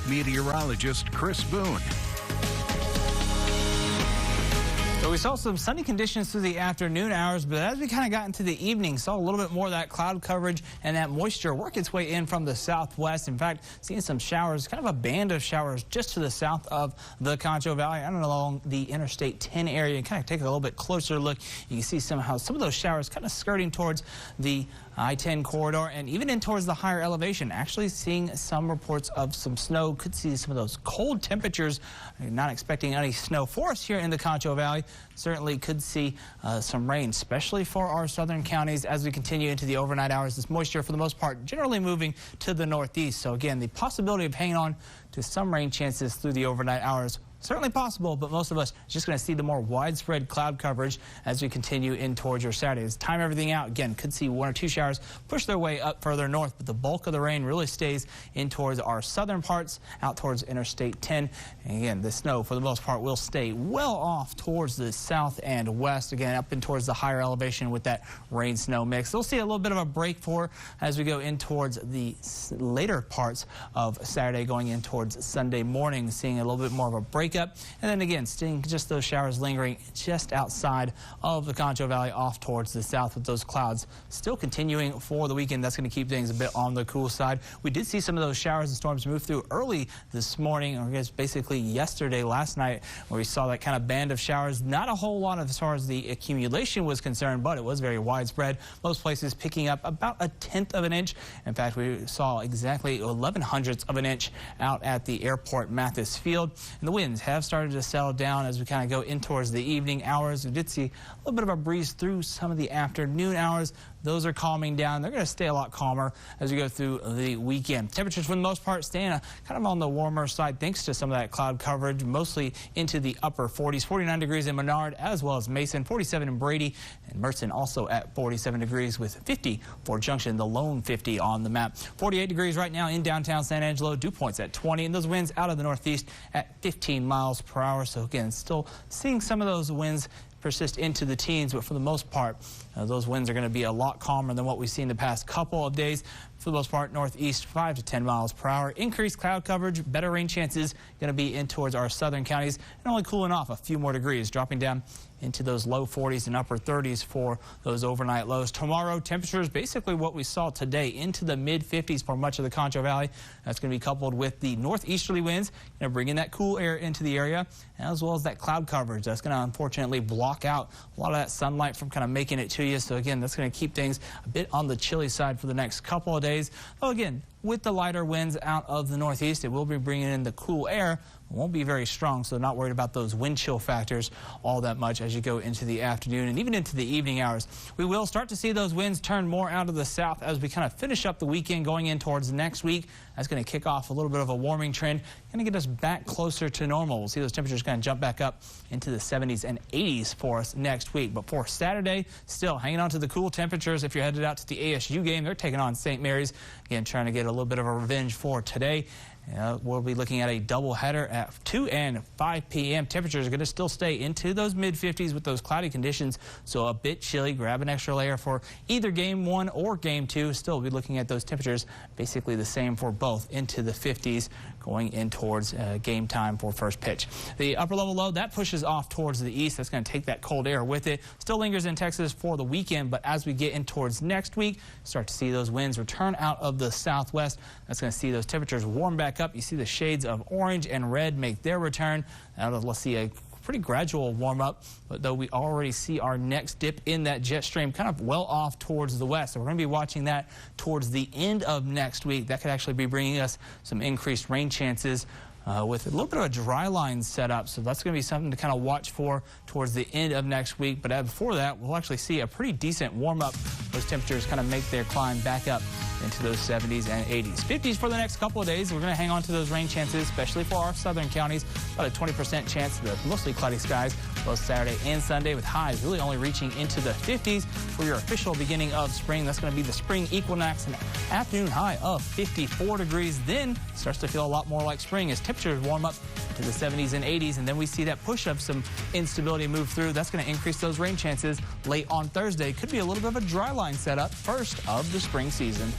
meteorologist Chris Boone. So we saw some sunny conditions through the afternoon hours, but as we kind of got into the evening, saw a little bit more of that cloud coverage and that moisture work its way in from the southwest. In fact, seeing some showers, kind of a band of showers just to the south of the Concho Valley and along the Interstate 10 area. And kind of take a little bit closer look. You can see somehow some of those showers kind of skirting towards the I-10 corridor and even in towards the higher elevation. Actually seeing some reports of some snow. Could see some of those cold temperatures. Not expecting any snow for us here in the Concho Valley. Certainly could see some rain, especially for our southern counties as we continue into the overnight hours. This moisture, for the most part, generally moving to the northeast. So again, the possibility of hanging on to some rain chances through the overnight hours. Certainly possible, but most of us just going to see the more widespread cloud coverage as we continue in towards your Saturday. As time everything out, again, could see one or two showers push their way up further north, but the bulk of the rain really stays in towards our southern parts, out towards Interstate 10. And again, the snow, for the most part, will stay well off towards the south and west, again, up in towards the higher elevation with that rain-snow mix. We'll see a little bit of a break for as we go in towards the later parts of Saturday, going in towards Sunday morning, seeing a little bit more of a break up, and then again seeing just those showers lingering just outside of the Concho Valley off towards the south, with those clouds still continuing for the weekend. That's going to keep things a bit on the cool side. We did see some of those showers and storms move through early this morning, or I guess basically yesterday, last night, where we saw that kind of band of showers. Not a whole lot as far as the accumulation was concerned, but it was very widespread. Most places picking up about 1/10 of an inch. In fact, we saw exactly 11/100ths of an inch out at the airport Mathis Field, and the winds have started to settle down as we kind of go in towards the evening hours. We did see a little bit of a breeze through some of the afternoon hours. Those are calming down. They're going to stay a lot calmer as we go through the weekend. Temperatures, for the most part, staying kind of on the warmer side thanks to some of that cloud coverage, mostly into the upper 40s. 49 degrees in Menard as well as Mason, 47 in Brady, and Merton also at 47 degrees with 50 for Junction, the lone 50 on the map. 48 degrees right now in downtown San Angelo. Dew points at 20, and those winds out of the northeast at 15 miles per hour. So again, still seeing some of those winds persist into the teens, but for the most part, those winds are going to be a lot calmer than what we've seen the past couple of days. For the most part, northeast 5 to 10 miles per hour. Increased cloud coverage, better rain chances going to be in towards our southern counties, and only cooling off a few more degrees, dropping down into those low 40s and upper 30s for those overnight lows. Tomorrow, temperatures basically what we saw today, into the mid 50s for much of the Concho Valley. That's going to be coupled with the northeasterly winds, going to bring in that cool air into the area, as well as that cloud coverage. That's going to unfortunately block out a lot of that sunlight from kind of making it to you. So again, that's going to keep things a bit on the chilly side for the next couple of days. Oh, again, with the lighter winds out of the northeast, it will be bringing in the cool air. It won't be very strong, so not worried about those wind chill factors all that much as you go into the afternoon and even into the evening hours. We will start to see those winds turn more out of the south as we kind of finish up the weekend going in towards next week. That's going to kick off a little bit of a warming trend, going to get us back closer to normal. We'll see those temperatures kind of jump back up into the 70s and 80s for us next week. But for Saturday, still hanging on to the cool temperatures. If you're headed out to the ASU game, they're taking on St. Mary's. Again, trying to get a little bit of a revenge for today. We'll be looking at a doubleheader at 2 and 5 p.m. Temperatures are going to still stay into those mid-50s with those cloudy conditions, so a bit chilly. Grab an extra layer for either game 1 or game 2. Still be looking at those temperatures basically the same for both, into the 50s going in towards game time for first pitch. The upper level low, that pushes off towards the east. That's going to take that cold air with it. Still lingers in Texas for the weekend, but as we get in towards next week, start to see those winds return out of the southwest. That's going to see those temperatures warm back up. You see the shades of orange and red make their return. Now let's see a pretty gradual warm up, but though we already see our next dip in that jet stream kind of well off towards the west. So we're going to be watching that towards the end of next week. That could actually be bringing us some increased rain chances with a little bit of a dry line set up. So that's going to be something to kind of watch for towards the end of next week. But before that, we'll actually see a pretty decent warm up. Those temperatures kind of make their climb back up into those 70s and 80s. 50s for the next couple of days. We're going to hang on to those rain chances, especially for our southern counties. About a 20% chance of mostly cloudy skies both Saturday and Sunday, with highs really only reaching into the 50s for your official beginning of spring. That's going to be the spring equinox, an afternoon high of 54 degrees. Then starts to feel a lot more like spring as temperatures warm up to the 70s and 80s, and then we see that push of some instability move through. That's going to increase those rain chances late on Thursday. Could be a little bit of a dry line setup, first of the spring season.